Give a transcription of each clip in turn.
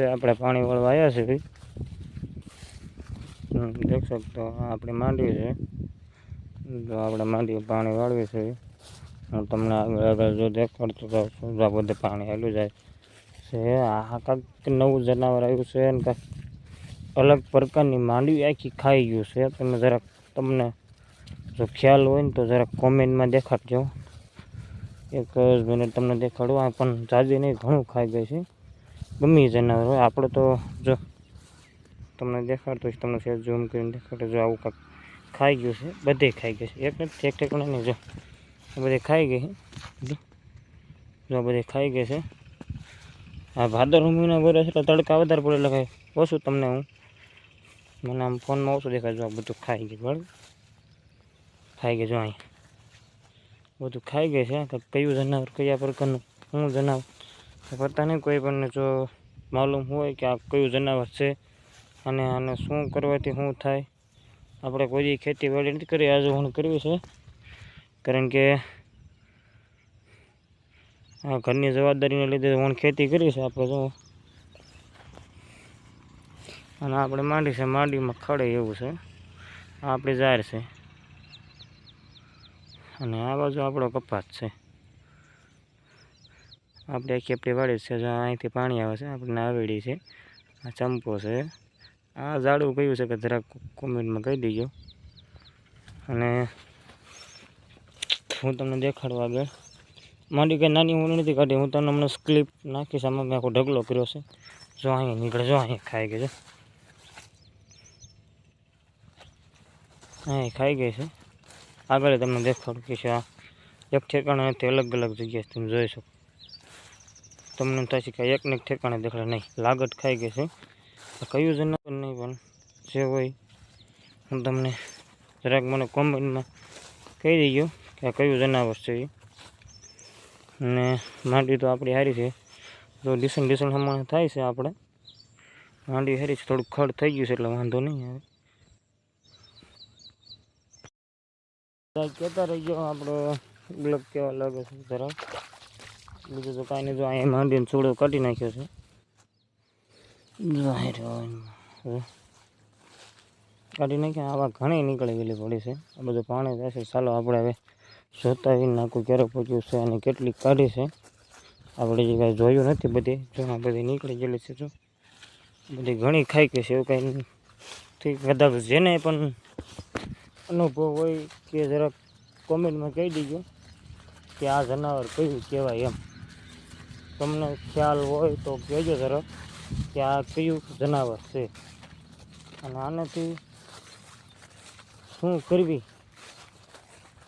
આપણે પાણી વાળવા આવ્યા છે ભાઈ. દેખ શકતો આપણે માંડવી છે, તો આપણે માંડવી પાણી વાળવી છે. હું તમને આગળ જો દેખાડતો જાઉં છું, આ બધે પાણી હાલું જાય છે. આ કાંઈક નવું જનાવર આવ્યું છે ને કાંઈક અલગ પ્રકારની માંડવી આખી ખાઈ ગયું છે. તમે જરાક તમને જો ખ્યાલ હોય ને તો જરાક કોમેન્ટમાં દેખાડજો. એક જ મિનિટ તમને દેખાડું. આ પણ જાજી નહીં, ઘણું ખાઈ ગઈ છે. ગમે જનાવર હોય આપણે તો જો તમને દેખાડતો જ, તમને સેજ ઝૂમ કરીને દેખાડતો. જો આવું કાંઈક ખાઈ ગયું છે, બધે ખાઈ ગયું છે. એક નથી, એક ઠેકાણે નહીં. જો બધે ખાઈ ગઈ છે, જો બધે ખાઈ ગઈ છે. આ ભાદર મહિના વર્ષ એટલે તડકા વધારે પડે એટલે કાંઈ ઓછું તમને મને આમ ફોનમાં ઓછું દેખાય. જો બધું ખાઈ ગયું, બરાબર ખાઈ ગયું. જો અહીં બધું ખાઈ ગઈ છે. કયું જનાવર, કયા પ્રકારનું શું જનાવર પતા નહીં. કોઈ પણ જો માલુમ હોય કે આ કયું જનાવર છે અને આને શું કરવાથી શું થાય. આપણે કોઈ ખેતીવાડી નથી કરી, આજે હું કરવી છે, કારણ કે આ ઘરની જવાબદારીને લીધે હું ખેતી કરી છે આપણે. જો અને આપણે માંડી છે, માંડીમાં ખડે એવું છે. આ આપણી જાર છે અને આ બાજુ આપણો કપાસ છે. આપણે આખી આપણી વાડી છે. જો અહીંથી પાણી આવે છે, આપણને આવેડી છે. આ ચંપો છે. આ ઝાડવું કયું છે કે જરાક કોમેન્ટમાં કહી દેજો. અને હું તમને દેખાડવા આગળ માંડી કંઈ નાની ઊંડી નથી કાઢી. હું તમને હમણાં સ્ક્લિપ નાખીશ. આમાં મેં આખો ઢગલો કર્યો છે. જો અહીંયા નીકળે, જો અહીંયા ખાઈ ગઈ છે, અહીંયા ખાઈ ગઈ છે. આગળ તમને દેખાડું કે છે આ એક ઠેકાણે નથી, અલગ અલગ જગ્યાએ તમે જોઈ શકો. તમને થશે કે એકને એક ઠેકાણે દેખાડે, નહીં, લાગત ખાઈ ગઈ છે. કયું જનાવર નહીં, પણ જે હોય હું તમને જરાક મને કોમેન્ટમાં કહી દઈજો કે આ કયું જનાવર છે. અને માંડવી તો આપણી સારી છે. જો ડીસણ હમણાં થાય છે. આપણે માંડવી સારી છે, થોડુંક ખડ થઈ ગયું છે એટલે વાંધો નહીં આવે. કહેતા રહી ગયો આપણે બ્લોક કેવા લાગે છે જરાક. બીજું તો કાંઈ નહીં. જો અહીંયા માંડીને છોડો કાઢી નાખ્યો છે. કાઢી નાખ્યા. આવા ઘણી નીકળી ગયેલી પડી છે. આ બધું પાણી જશે. ચાલો આપણે હવે જોતા આવીને નાખું ક્યારે પહોંચ્યું છે અને કેટલી કાઢી છે. આપણે જે કાંઈ જોયું નથી બધી. જો આ બધી નીકળી ગયેલી છે. જો બધી ઘણી ખાઈ ગઈ છે. એવું કાંઈ ઠીક કદાચ જેને પણ અનુભવ હોય કે જરાક કોમેન્ટમાં કહી દીજો કે આ જનાવર કયું કહેવાય એમ. તમને ખ્યાલ હોય તો કહેજો જરાક કે આ કયું જનાવર છે અને આનાથી શું કરવી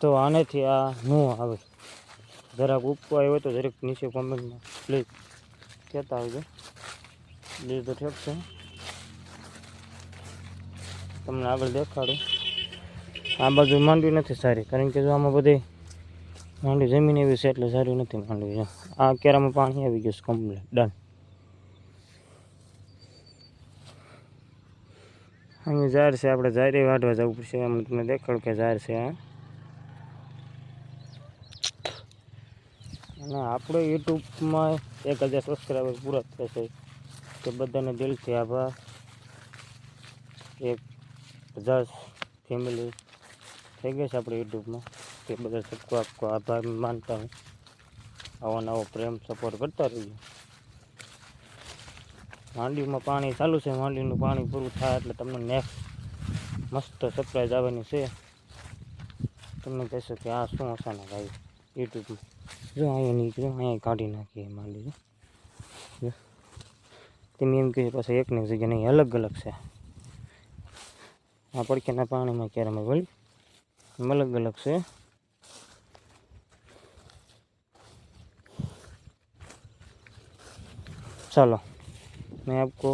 તો આનેથી આ ન આવે. જરાક ઉપવાય હોય તો જરાક નીચે કોમેન્ટમાં પ્લીઝ કહેતા આવજો. બીજું તો ઠીક છે. તમને આગળ દેખાડું. આ બાજુ માંડવી નથી સારી, કારણ કે જો આમાં બધી માંડવી જમીન એવી છે એટલે સારી નથી માંડવી. આ કેરામાં પાણી આવી ગયું છે કમ્પ્લીટ, ડન. અહીં ઝાડ છે, આપણે ઝાડે વાઢવા જવું પડશે. એમ તમને દેખાડું કે ઝાડ છે આ. અને આપણે યુટ્યુબમાં 1000 સબસ્ક્રાઈબર પૂરા થશે તે બધાને દિલથી આભાર. 1000 ફેમિલી થઈ ગઈ છે આપણે યુટ્યુબમાં, તે બધા સબકો આપકો આભાર માનતા હું. આવો નવો પ્રેમ સપોર્ટ કરતા રહીએ. માંડવીમાં પાણી ચાલુ છે. માંડવીનું પાણી પૂરું થાય એટલે તમને નેક્સ્ટ મસ્ત સરપ્રાઈઝ આવવાની છે. તમને કહેશો કે આ શું અચાનક આવ્યું યુટ્યુબમાં. જો અહીંયા નીકળ્યો, અહીંયા કાઢી નાખીએ માંડવી. જો તમે એમ કહે પાછા એકની જગ્યા નહીં, અલગ અલગ છે. આ પડખ્યાના પાણીમાં ક્યારે વળી અલગ અલગ છે. चलो मैं आपको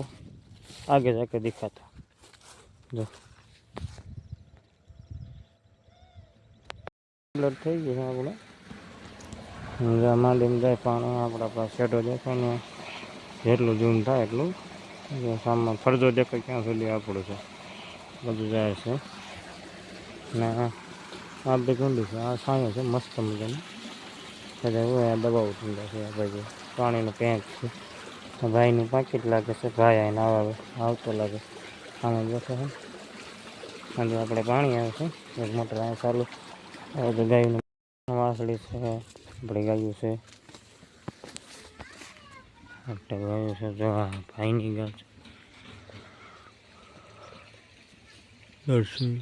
आगे जाके दिखाता जो બ્લડ થઈ ગયું છે આપણે. માંડીને જાય પાણી આપણા શેડો દેખાય ને જેટલું ઝૂમ થાય એટલું. સામે ફરજો દેખાય ક્યાં સુધી આપણું છે બધું જાય છે. ને આ બધી કુંડી છે. આ સાંયો છે મસ્ત મજાની. બધા હોય આ દબાવ ઠંડા છે. આ બાજુ પાણીનો પેક છે. ભાઈનું પાકીટ લાગે છે, ભાઈ આવીને આવતો લાગે. આમાં બેઠો છે. આજે આપણે પાણી આવે છે, એક મોટર અહીંયા ચાલુ. હવે તો ગાયનું વાસળી છે, આપણે ગાયું છે, આપણે ગાયું છે. જો આ ભાઈની ગાય છે. દર્શન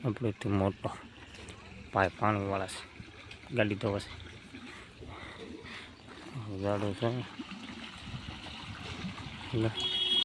આપણેથી મોટો પાણીવાળા છે, ગાડી ધોવા છે. ગાડું છે.